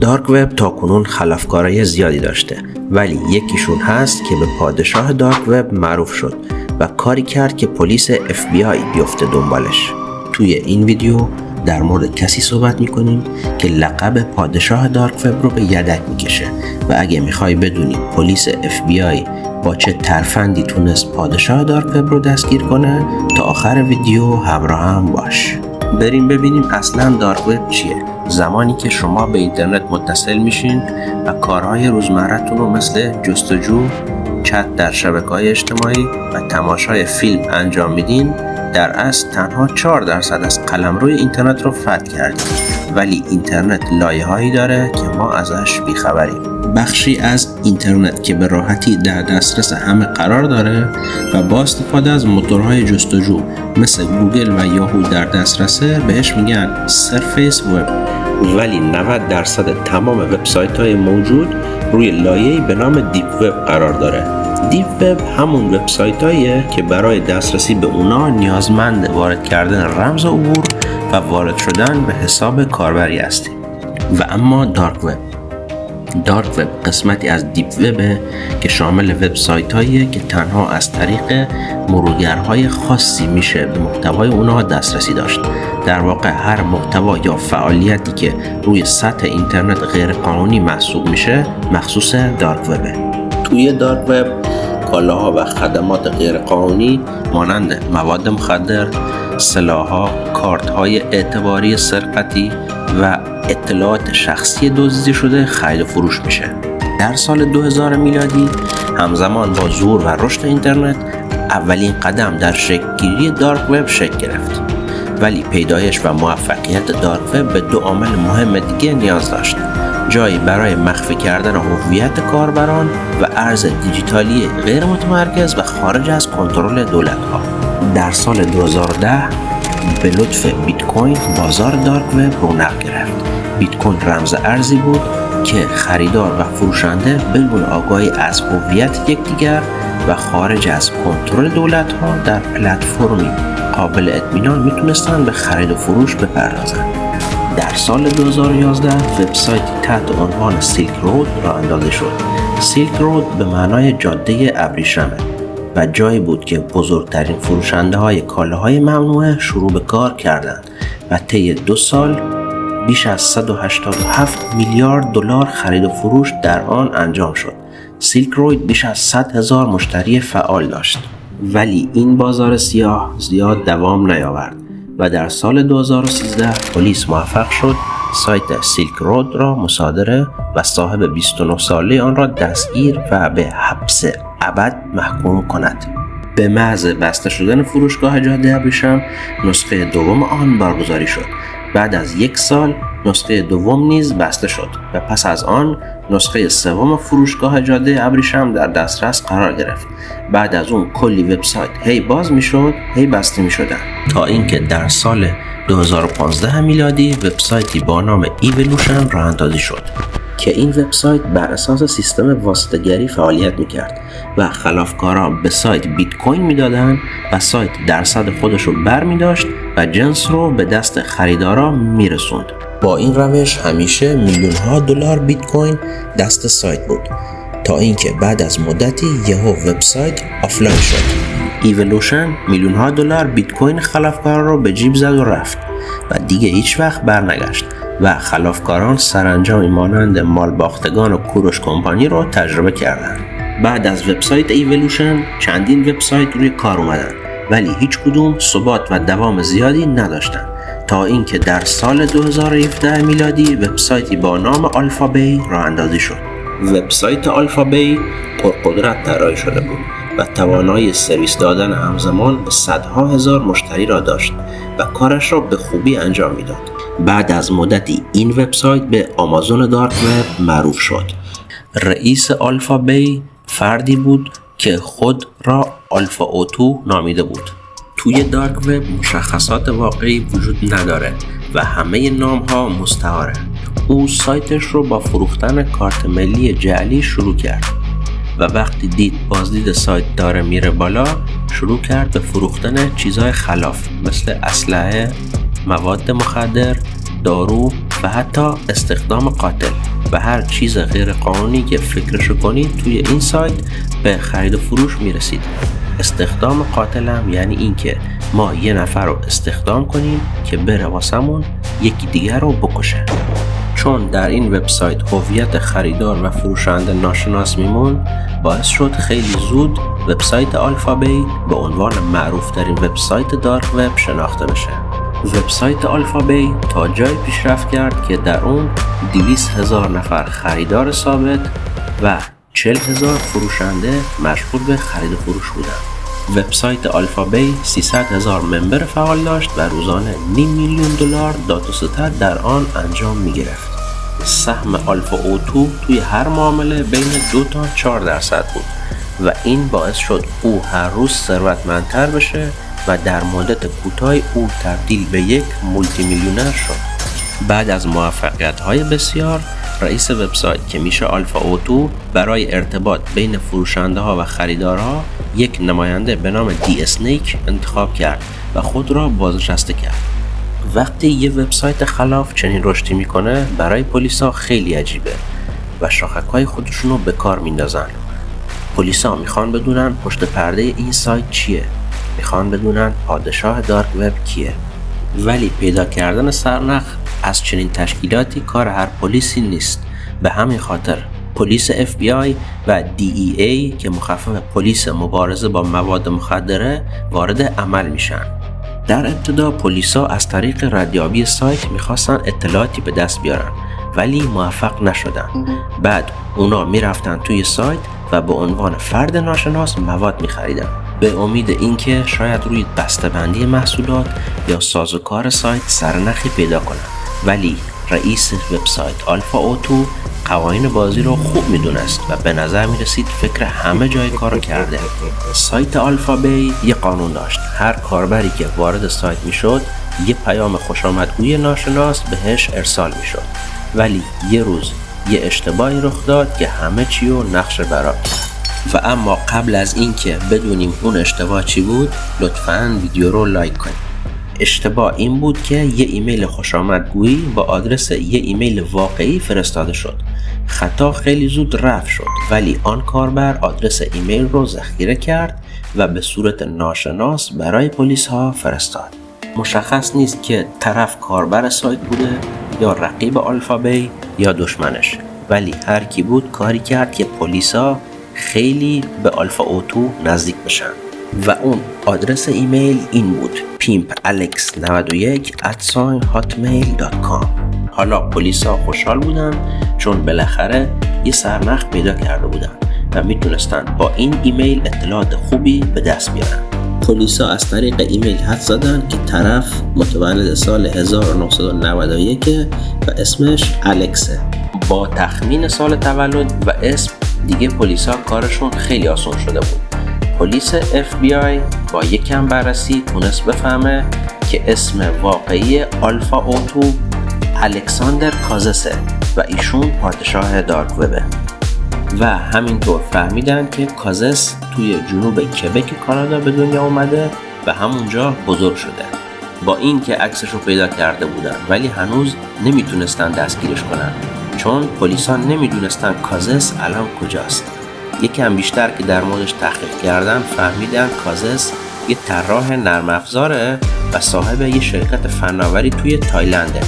دارک وب تاکنون خلافکارای زیادی داشته، ولی یکیشون هست که به پادشاه دارک وب معروف شد و کاری کرد که پلیس FBI بیفته دنبالش. توی این ویدیو در مورد کسی صحبت میکنیم که لقب پادشاه دارک وب رو به یدک میکشه و اگه میخوای بدونی پلیس FBI با چه ترفندی تونست پادشاه دارک وب رو دستگیر کنه، تا آخر ویدیو همراه هم باش. بریم ببینیم اصلا دارک وب چیه. زمانی که شما به اینترنت متصل میشین و کارهای روزمره‌تون رو مثل جستجو، چت در شبکه‌های اجتماعی و تماشای فیلم انجام میدین، در اصل تنها 4% از قلمروی اینترنت رو فتح کردیم، ولی اینترنت لایه‌هایی داره که ما ازش بیخبریم. بخشی از اینترنت که به راحتی در دسترس همه قرار داره و با استفاده از موتورهای جستجو مثل گوگل و یاهو در دسترسه بهش میگن سرفیس وب، ولی 90% تمام وبسایت‌های موجود روی لایه‌ای به نام دیپ وب قرار داره. دیپ وب همون وبسایت‌هاییه که برای دسترسی به اونا نیازمند وارد کردن رمز عبور و وارد شدن به حساب کاربری هستیم. و اما دارک وب قسمتی از دیپ وبه که شامل وبسایت‌هاییه که تنها از طریق مرورگرهای خاصی میشه به محتوای اونها دسترسی داشت. در واقع هر محتوا یا فعالیتی که روی سطح اینترنت غیر قانونی محسوب میشه مخصوص دارک وبه. توی دارک وب کالاها و خدمات غیر قانونی مانند مواد مخدر، سلاح‌ها، کارت‌های اعتباری سرقتی و اطلاعات شخصی دزدیده شده خرید و فروش میشه. در سال 2000 میلادی همزمان با ظهور و رشد اینترنت اولین قدم در شکل‌گیری دارک وب شکل گرفت. ولی پیدایش و موفقیت دارک وب به 2 عامل مهم دیگه نیاز داشت: جایی برای مخفی کردن هویت کاربران و ارز دیجیتالی غیر متمرکز و خارج از کنترل دولت‌ها. در سال 2010 به لطف بیت کوین بازار دارک وب رونق گرفت. بیت کوین رمز ارزی بود که خریدار و فروشنده بدون آگاهی از هویت یکدیگر و خارج از کنترل دولت‌ها در پلتفرمی قابل اطمینان میتونستن به خرید و فروش بپردازن. در سال 2011 وبسایتی تحت عنوان سیلک رود راه اندازی شد. سیلک رود به معنای جاده ابریشمه و جایی بود که بزرگترین فروشنده های کالاهای ممنوعه شروع به کار کردند و طی 2 سال بیش از 187 میلیارد دلار خرید و فروش در آن انجام شد. سیلک رود بیش از 100,000 مشتری فعال داشت، ولی این بازار سیاه زیاد دوام نیاورد و در سال 2013 پلیس موفق شد سایت سیلک رود را مصادره و صاحب 29 ساله آن را دستگیر و به حبس ابد محکوم کند. به محض بسته شدن فروشگاه جاده ابریشم نسخه دوم آن برگزاری شد. بعد از 1 سال نسخه دوم نیز بسته شد و پس از آن نسخه سوم فروشگاه جاده ابریشم در دسترس قرار گرفت. بعد از اون کلی وبسایت هی باز میشد هی بسته میشدن تا اینکه در سال 2015 میلادی وبسایتی با نام ایولوشن راه اندازی شد که این وبسایت بر اساس سیستم واسطه‌گری فعالیت میکرد و خلافکاران به سایت بیت کوین میدادن و سایت درصد خودش رو بر میداشت و جنس رو به دست خریدارا میرسوند. با این روش همیشه میلیون‌ها دلار بیت کوین دست سایت بود تا اینکه بعد از مدتی یهو وبسایت آفلاین شد. ایولوشن میلیون‌ها دلار بیت کوین خلافکاران رو به جیب زد و رفت و دیگه هیچ وقت برنگشت و خلافکاران سرانجامی مانند مالباختگان و کوروش کمپانی رو تجربه کردند. بعد از وبسایت ایولوشن چندین وبسایت روی کار اومدن، ولی هیچ کدوم ثبات و دوام زیادی نداشتند تا اینکه در سال 2017 میلادی وبسایتی با نام آلفابی راه اندازی شد. وبسایت آلفابی پرقدرت طراحی شده بود و توانایی سرویس دادن همزمان به صدها هزار مشتری را داشت و کارش را به خوبی انجام میداد. بعد از مدتی این وبسایت به آمازون دارک وب معروف شد. رئیس آلفابی فردی بود که خود را آلفا اوتو نامیده بود. توی دارک وب مشخصات واقعی وجود نداره و همه نام ها مستعاره. او سایتش رو با فروختن کارت ملی جعلی شروع کرد و وقتی دید بازدید سایت داره میره بالا شروع کرد به فروختن چیزهای خلاف مثل اسلحه، مواد مخدر، دارو و حتی استخدام قاتل و هر چیز غیر قانونی که فکرشو کنید توی این سایت به خرید و فروش میرسید. استخدام قاتل هم یعنی این که ما یه نفر رو استخدام کنیم که بره واسمون یکی دیگر رو بکشه. چون در این وبسایت هویت خریدار و فروشنده ناشناس میمون، باعث شد خیلی زود وبسایت آلفابی به عنوان معروف ترین وبسایت دارک وب شناخته بشه. وبسایت آلفابی تا جای پیشرفت کرد که در اون 200,000 نفر خریدار ثابت و 40,000 فروشنده مشغول به خرید و فروش بودن. وبسایت آلفابی 300,000 ممبر فعال داشت و روزانه $500,000 داد و ستد در آن انجام می گرفت. سهم آلفا اوتو توی هر معامله بین 2 تا 4% بود و این باعث شد او هر روز ثروتمندتر بشه و در مدت کوتاهی او تبدیل به یک مولتی میلیونر شد. بعد از موفقیت‌های بسیار، رئیس وبسایت که میشه آلفا اوتو برای ارتباط بین فروشنده‌ها و خریدارها یک نماینده به نام دی اسنیک انتخاب کرد و خود را بازنشسته کرد. وقتی یه وبسایت خلاف چنین رشدی میکنه برای پلیسا خیلی عجیبه و شاخک‌های خودشون رو به کار میندازن. پلیسا میخوان بدونن پشت پرده این سایت چیه، میخوان بدونن پادشاه دارک وب کیه. ولی پیدا کردن سرنخ از چنین تشکیلاتی کار هر پلیسی نیست. به همین خاطر پلیس FBI و DEA که مخفف پلیس مبارزه با مواد مخدره وارد عمل میشن. در ابتدا پلیسا از طریق ردیابی سایت میخواستن اطلاعاتی به دست بیارن ولی موفق نشدن. بعد اونا میرفتن توی سایت و به عنوان فرد ناشناس مواد میخریدن به امید اینکه شاید روی بسته‌بندی محصولات یا سازوکار سایت سرنخی پیدا کنن. ولی رئیس وبسایت آلفا اوتو قوانین بازی رو خوب میدونست و به نظر میرسید فکر همه جای کارو کرده. سایت آلفابی یه قانون داشت. هر کاربری که وارد سایت میشد یه پیام خوشامدگوی ناشناس بهش ارسال میشد. ولی یه روز یه اشتباهی رخ داد که همه چی رو نقش برآورد کرد. و اما قبل از اینکه بدونیم اون اشتباه چی بود، لطفاً ویدیو رو لایک کنید. اشتباه این بود که یه ایمیل خوشامدگویی با آدرس یه ایمیل واقعی فرستاده شد. خطا خیلی زود رفع شد ولی آن کاربر آدرس ایمیل رو ذخیره کرد و به صورت ناشناس برای پلیس ها فرستاد. مشخص نیست که طرف کاربر سایت بوده یا رقیب آلفابی یا دشمنش، ولی هر کی بود کاری کرد که پلیس ها خیلی به آلفا اوتو نزدیک بشن و اون آدرس ایمیل این بود: pimpalex91@hotmail.com. حالا پلیسا خوشحال بودن چون بالاخره یه سرنخ پیدا کرده بودن و میتونستن با این ایمیل اطلاعات خوبی به دست بیارن. پلیسا از طریق ایمیل حد زدن که طرف متولد سال 1991 و اسمش الکسه. با تخمین سال تولد و اسم دیگه پلیسا کارشون خیلی آسان شده بود. پلیس FBI با یکم بررسی تونست بفهمه که اسم واقعی آلفا اوتو الکساندر کازسه و ایشون پادشاه دارک وبه و همینطور فهمیدن که کازس توی جنوب کبک کانادا به دنیا اومده و همونجا بزرگ شده. با این که عکسش رو پیدا کرده بودن ولی هنوز نمیتونستن دستگیرش کنن چون پلیسا نمیدونستن کازس الان کجاست. یکم بیشتر که در موردش تحقیق کردن فهمیدن کازس یه طراح نرم افزاره و صاحب یه شرکت فناوری توی تایلنده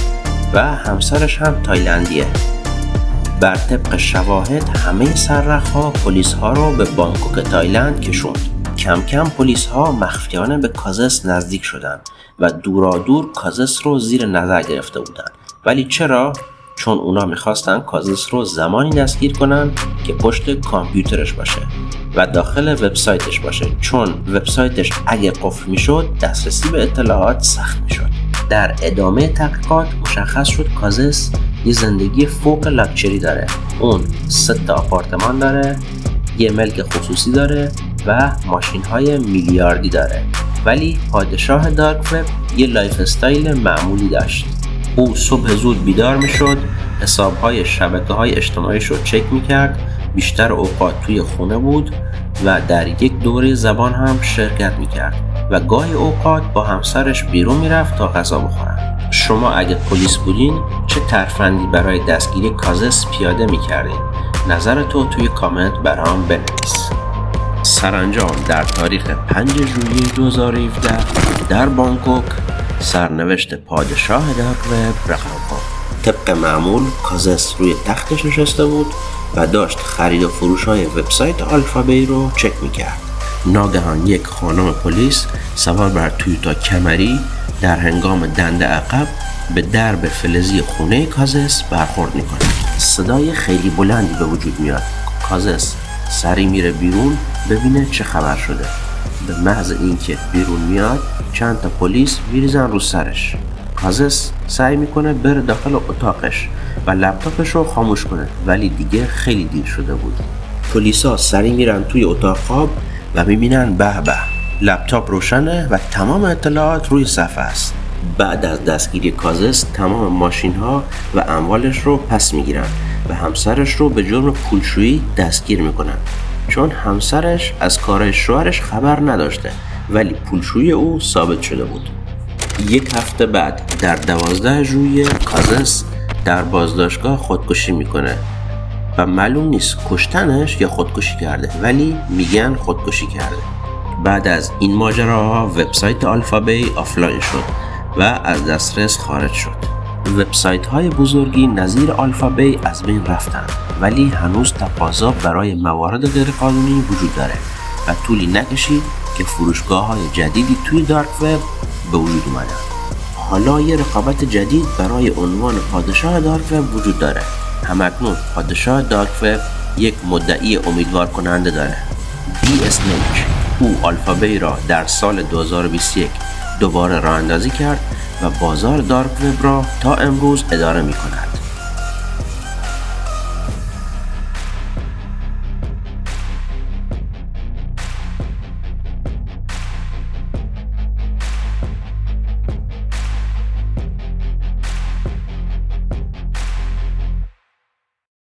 و همسرش هم تایلندیه. بر طبق شواهد همه سرنخ‌ها پلیس‌ها رو به بانکوک تایلند کشوند. کم کم پلیس‌ها مخفیانه به کازس نزدیک شدن و دورادور کازس رو زیر نظر گرفته بودن. ولی چرا؟ چون اونا میخواستن کازس رو زمانی دستگیر کنن که پشت کامپیوترش باشه و داخل وبسایتش باشه، چون وبسایتش اگه قفل میشد دسترسی به اطلاعات سخت میشد. در ادامه تحقیقات مشخص شد کازس یه زندگی فوق لاکچری داره. اون 3 تا آپارتمان داره، یه ملک خصوصی داره و ماشین‌های میلیاردی داره. ولی پادشاه دارک وب یه لایف استایل معمولی داشت. او صبح زود بیدار میشد، حساب‌های شبکه‌های اجتماعیش رو چک می‌کرد، بیشتر اوقات توی خونه بود و در یک دوره زبان هم شرکت می‌کرد و گاهی اوقات با همسرش بیرون می‌رفت تا غذا بخورن. شما اگه پلیس بودین چه ترفندی برای دستگیری کازس پیاده میکردین؟ نظرتو توی کامنت برام بنویس. سرانجام در تاریخ 5 ژوئیه 2017 در بانکوک سرنوشت پادشاه دارک وب رقم خورد. طبق معمول کازس روی تختش نشسته بود و داشت خرید و فروش های وبسایت آلفابی رو چک میکرد. ناگهان یک خانم پلیس سوار بر تویوتا کمری در هنگام دنده عقب به درب فلزی خونه کازس برخورد میکنه. صدای خیلی بلندی به وجود میاد. کازس سری میره بیرون ببینه چه خبر شده. به محض اینکه بیرون میاد چند تا پلیس میریزن رو سرش. کازس سعی میکنه بره داخل اتاقش و لپتاپش رو خاموش کنه، ولی دیگه خیلی دیر شده بود. پلیسا سری میرن توی اتاق خواب و میبینن به به لپتاپ روشنه و تمام اطلاعات روی صفحه است. بعد از دستگیری کازس تمام ماشین ها و اموالش رو پس میگیرن و همسرش رو به جرم پولشویی دستگیر میکنن، چون همسرش از کارهای شوهرش خبر نداشته ولی پولشویی او ثابت شده بود. یک هفته بعد در 12 ژوئیه کازس در بازداشتگاه خودکشی میکنه و معلوم نیست کشتنش یا خودکشی کرده، ولی میگن خودکشی کرده. بعد از این ماجراها وبسایت آلفابی آفلاین شد و از دسترس خارج شد. وبسایت های بزرگی نظیر آلفابی از بین رفتن، ولی هنوز تقاضا برای موارد غیرقانونی وجود داره و طولی نکشید که فروشگاه های جدیدی توی دارک وب به وجود اومدن. حالا یه رقابت جدید برای عنوان پادشاه دارک وب وجود داره. همکنون پادشاه دارک وب یک مدعی امیدوار کننده داره. دی اسنیک. او آلفابی را در سال 2021 دوباره راه اندازی کرد و بازار دارک وب را تا امروز اداره می کند.